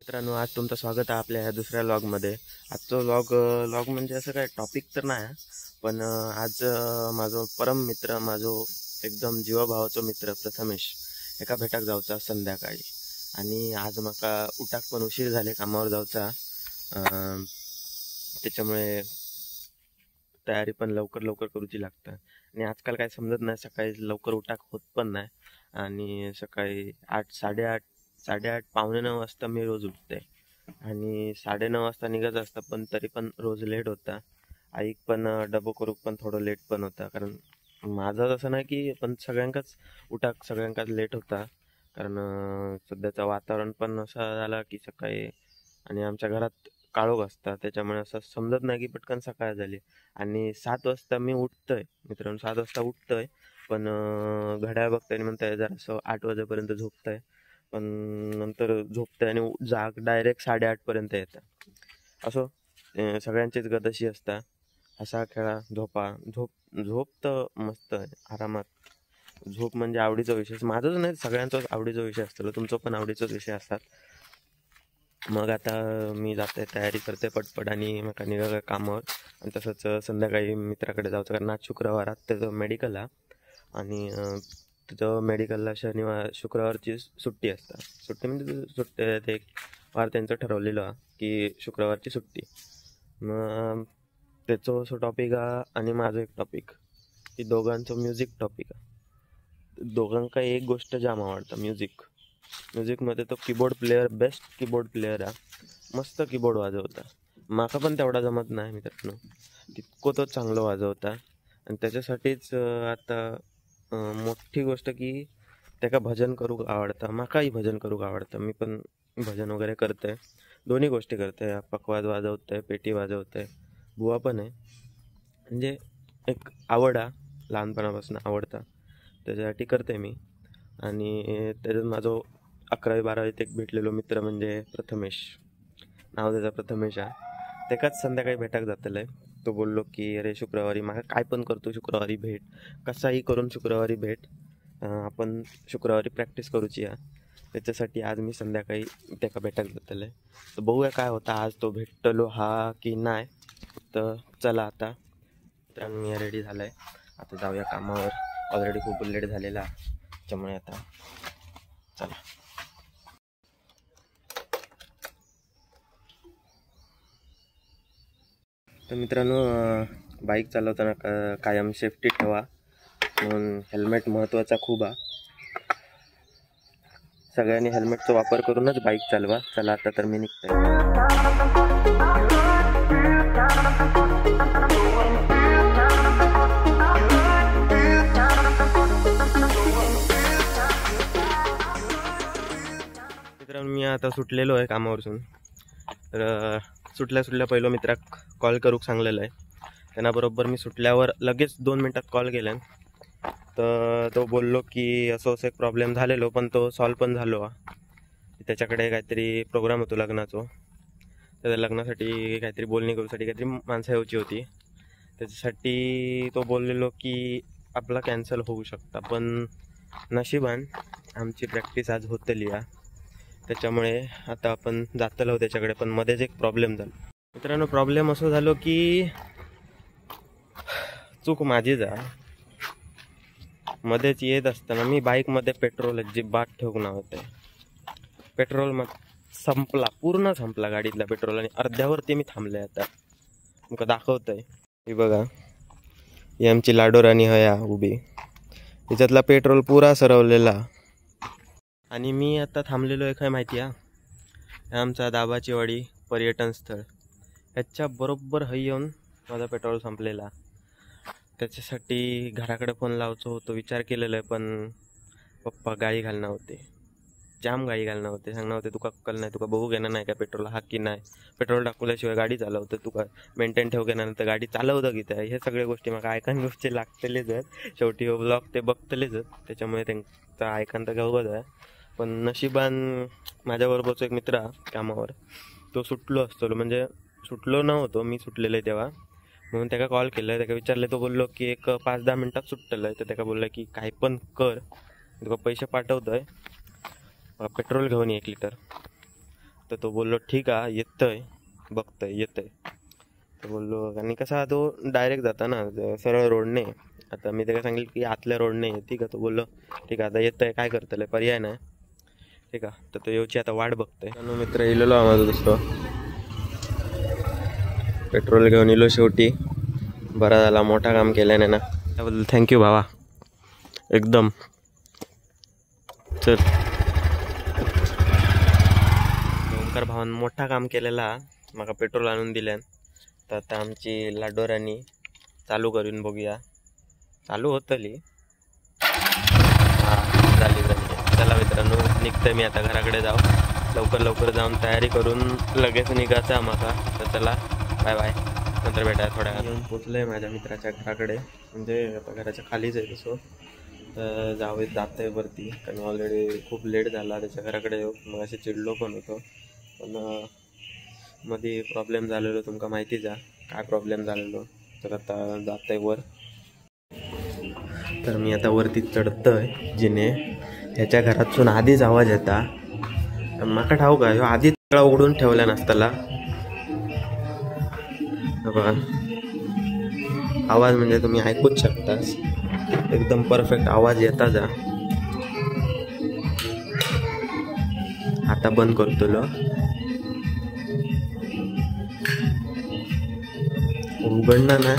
मित्रांनो, आज तुमचं स्वागत आहे आपल्या ह्या दुसऱ्या व्लॉगमध्ये. आजचं व्लॉग म्हणजे असं काय टॉपिक तर नाही, पण आज माझो परम मित्र, माझो एकदम जीवाभावाचो मित्र प्रथमेश एका भेटाक जाऊचा संध्याकाळी. आणि आज माका उठाक पण उशीर झाले कामावर जाऊचा, त्याच्यामुळे तयारी पण लवकर लवकर करूची लागतं. आणि आजकाल काय समजत नाही, सकाळी लवकर उठाक होत पण नाही. आणि सकाळी 8, 8:30, 8:30, 8:45 वाजता मी रोज उठते आणि 9:30 वाजता निघत असतं, पण तरी पण रोज लेट होता. आईक पण डबो करूक पण थोडं लेट पण होता, कारण माझं तसं नाही की पण सगळ्यांकाच लेट होता. कारण सध्याचं वातावरण पण असं झालं की सकाळी, आणि आमच्या घरात काळोख असतात, त्याच्यामुळे असं समजत नाही की पटकन सकाळ झाली. आणि 7 वाजता मी उठतोय मित्रांनो, 7 वाजता उठतोय, पण घड्याळ बघताय आणि म्हणताय जरासं 8 वाजेपर्यंत झोपताय, पण नंतर झोपतंय आणि जाग डायरेक्ट 8:30 पर्यंत येतं. असो, सगळ्यांचीच गत अशी असता. हसा खेळा झोपा. झोप तर मस्त आहे, आरामात. झोप म्हणजे आवडीचा विषय, माझंच नाही सगळ्यांचाच आवडीचा विषय असतो, तुमचा पण आवडीचाच विषय असतात. मग आता मी जाते, तयारी करते पटपट आणि मग निघा कामावर. आणि तसंच संध्याकाळी मित्राकडे जायचं, कारण आज शुक्रवारात त्याचं मेडिकल आहे. आणि तिथं मेडिकलला शुक्रवारची सुट्टी असतात. सुट्टी म्हणजे सुट्टी ते एक वार त्यांचं ठरवलेलं आहे की शुक्रवारची सुट्टी. मग त्याचं असं टॉपिक आहे आणि माझं एक टॉपिक, की दोघांचं म्युझिक टॉपिक आहे. दोघांका एक गोष्ट जाम आवडतं, म्युझिकमध्ये तो keyboard player, best keyboard player आहे. मस्त कीबोर्ड वाजवता. माका पण तेवढा जमत नाही मित्रांनो, तितकं तो चांगलं वाजवता. आणि त्याच्यासाठीच आता मोठी गोष्ट की त्याका भजन करूक आवडतं. माकाही भजन करूक आवडतं, मी पण भजन वगैरे करतोय, दोन्ही गोष्टी करतोय. पखवाज वाजवतोय, पेटी वाजवतोय, बुवा पण आहे. म्हणजे एक आवड आहे, लहानपणापासून आवडता, त्याच्यासाठी करते मी. आणि त्याच्यात माझं 11वी-12वीत एक भेटलेलो मित्र म्हणजे प्रथमेश, नाव त्याचा प्रथमेश आहे. त्याकाच संध्याकाळी भेटाक जातलं आहे. तो बोललो की अरे शुक्रवारी माका काय पण करतो, शुक्रवारी भेट, कसाही करून शुक्रवारी भेट, आपण शुक्रवारी प्रॅक्टिस करूची आहे. त्याच्यासाठी आज मी संध्याकाळी त्याका भेटाक जातलं आहे. तर बघूया काय होता, आज तो भेटलो हा की नाही. तर चला आता मी रेडी झालं आहे, आता जाऊया कामावर. ऑलरेडी खूप लेट झालेला, त्याच्यामुळे आता चला. तर मित्रांनो, बाईक चालवताना कायम सेफ्टी ठेवा, म्हणून हेल्मेट महत्त्वाचा खूप आहे. सगळ्यांनी हेल्मेटचा वापर करूनच बाईक चालवा. चला आता तर मी निघतोय. मित्रांनो, मी आता सुटलेलो आहे कामावरून. तर सुटल्या पहिलं मित्राक कॉल करूक सांगलेलं आहे. त्यांना बरोबर मी सुटल्यावर लगेच 2 मिनटात कॉल केला. तर तो बोललो की असं एक प्रॉब्लेम झालेलो, पण तो सॉल्व पण झालो. त्याच्याकडे काहीतरी प्रोग्राम होतो लग्नाचो, त्या लग्नासाठी काहीतरी बोलणी करूसाठी काहीतरी माणसं यायची होती. त्याच्यासाठी तो बोललेलो की आपला कॅन्सल होऊ शकता, पण नशिबान आमची प्रॅक्टिस आज होतली आहे, त्याच्यामुळे आता आपण जातलो त्याच्याकडे. पण मध्येच एक प्रॉब्लेम झाला मित्रांनो. प्रॉब्लेम असं झालो की चूक माझीच आहे. मध्येच येत असताना मी बाईकमध्ये पेट्रोल अजिबात ठेवूक नव्हते. पेट्रोल मग संपला, पूर्ण संपला गाडीतला पेट्रोल, आणि अर्ध्यावरती मी थांबले. आता तुमका दाखवतंय, ही बघा, ही आमची लाडोराणी हया उभी, हिच्यातला पेट्रोल पुरा सरवलेला. आणि मी आता थांबलेलो आहे काय माहिती आहे, आमचा दाबाची वाडी पर्यटन स्थळ, ह्याच्या बरोबर हई येऊन माझा पेट्रोल संपलेला. त्याच्यासाठी घराकडे फोन लावतो होतो, विचार केलेला आहे, पण पप्पा गाडी घालणार होते, जाम गाडी घालणार होते. सांगणार होते तुका अक्कल नाही, तुका बघू घेणार नाही का पेट्रोल हा की नाही, पेट्रोल टाकल्याशिवाय गाडी चालवतं, तुका मेंटेन ठेव घेणार गाडी चालवतं की त्या, हे सगळ्या गोष्टी मग ऐकान गोष्टी लागतलेच आहेत. शेवटी हो ब्लॉग ते बघतलेच आहेत, त्याच्यामुळे त्यांचं ऐकान तर घाऊच आहे. पण नशिबान माझ्याबरोबरचा एक मित्र कामावर, तो सुटलो असतो, म्हणजे सुटलो नव्हतो, मी सुटलेलं आहे तेव्हा, म्हणून त्याला कॉल केला. त्याला विचारले, तो बोललो की एक 5-10 मिनटात सुटलेलं आहे. तर त्याला बोललं की काही पण कर, तुका पैसे पाठवतोय, पेट्रोल घेऊन 1 लिटर. तर तो बोललो ठीक आहे येतंय बघतंय येतंय. तर बोललो आणि कसा तो डायरेक्ट जाता ना सरळ रोडने. आता मी त्याला सांगितलं की आतल्या रोडने ठीक आहे. तो बोललो ठीक आहे आता येतंय काय करतलं पर्याय नाही ठीक आहे. तर तो येऊची आता वाट बघतोय. मित्र इलेलो आम्हाला दुसरं पेट्रोल घेऊन इलो शेवटी. बरा झाला मोठा काम केल्याने ना त्याबद्दल थँक्यू भावा एकदम. चल ओंकार भावान मोठा काम केलेला माका पेट्रोल आणून दिल्यान. तर आता आमची लाडोरानी चालू करून बघूया. चालू होतली झाली. चला मित्रांनो निघतोय मी आता घराकडे जाऊ. लवकर जाऊन तयारी करून लगेच निघायचं आम्हाला. तर चला बाय बाय नंतर भेटाय. थोड्या येऊन पोचलोय माझ्या मित्राच्या घराकडे. म्हणजे आता घराच्या खालीच आहे तसं. तर जात आहे वरती कारण ऑलरेडी खूप लेट झाला त्याच्या घराकडे येऊ. मग असे चिडलो पण होतो पण मध्ये प्रॉब्लेम झालेलो तुमका माहितीच आहे काय प्रॉब्लेम झालेलो. तर आता जात आहे वर. तर मी आता वरती चढतोय जिने. ह्याच्या घरातून आधीच आवाज येता. माका ठाऊ का ह्यो आधीच सगळा उघडून ठेवला नसताला. बघा आवाज म्हणजे तुम्ही ऐकूच शकतास. एकदम परफेक्ट आवाज येता जा. आता बंद करतो उघडणार ना.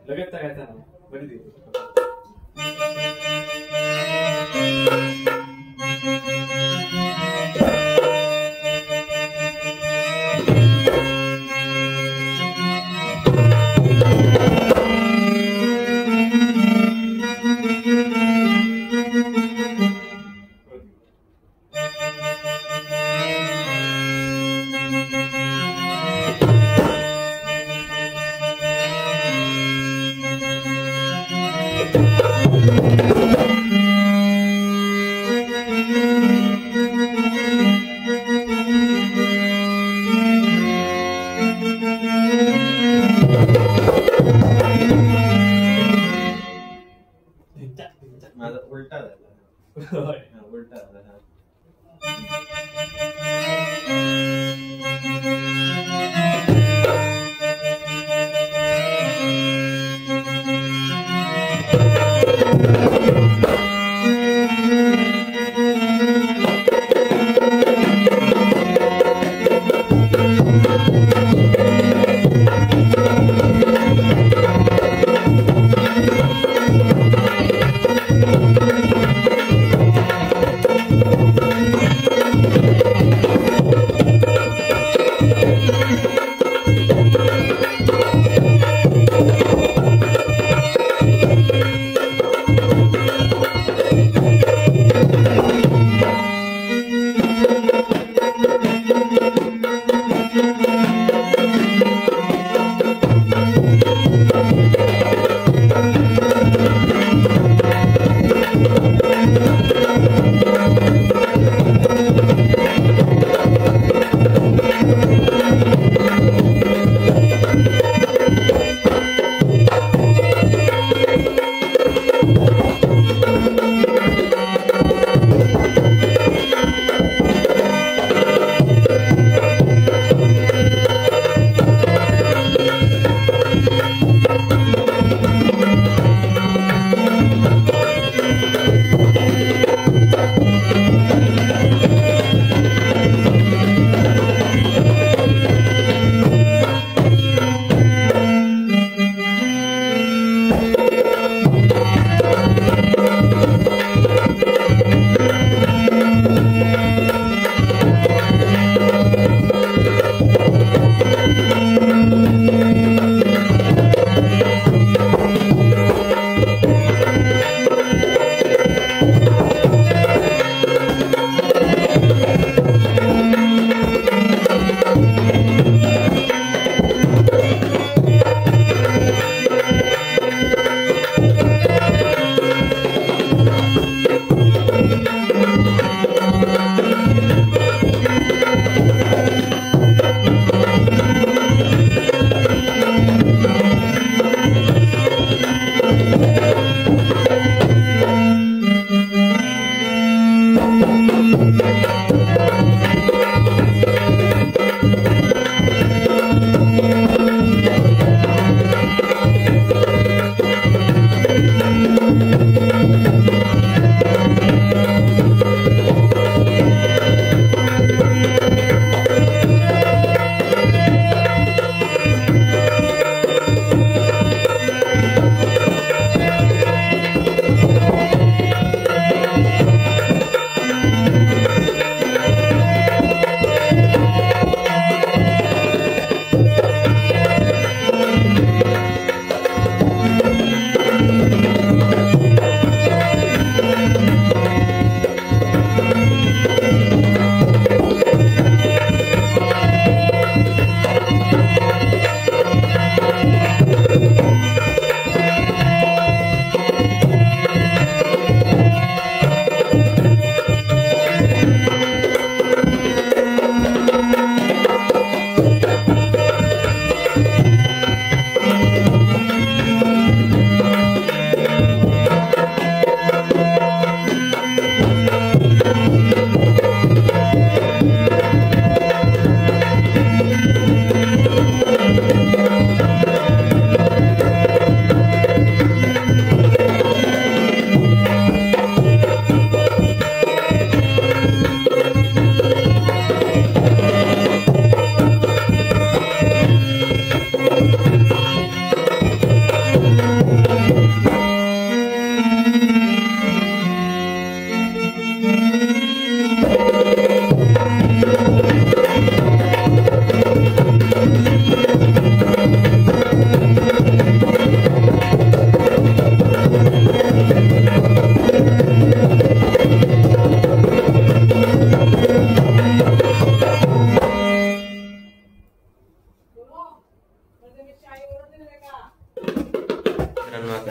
लगेच टाकायचा ना बरी माझा उलटा झाला. उलटा झाला.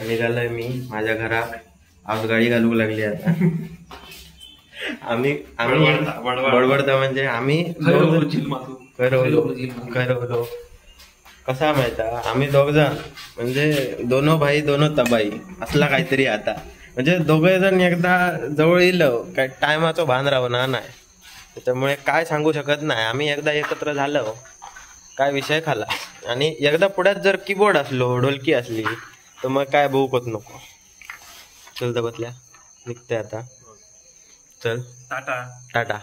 निघालोय मी माझ्या घरात. आज गाडी घालू लागली आता. आम्ही बडबडता म्हणजे आम्ही खरवलो. कसा माहिती आम्ही दोघ जण म्हणजे दोनो भाई दोनो तबाई असला काहीतरी. आता म्हणजे दोघे जण एकदा जवळ येईल काय टायमाचं भान राहणार नाही. त्याच्यामुळे काय सांगू शकत नाही. आम्ही एकदा एकत्र झालो काय विषय खाला. आणि एकदा पुढ्यात जर कीबोर्ड असलो ढोलकी असली तर मग काय भूकच नको. चल तर बसल्या निघते आता. चल टाटा टाटा.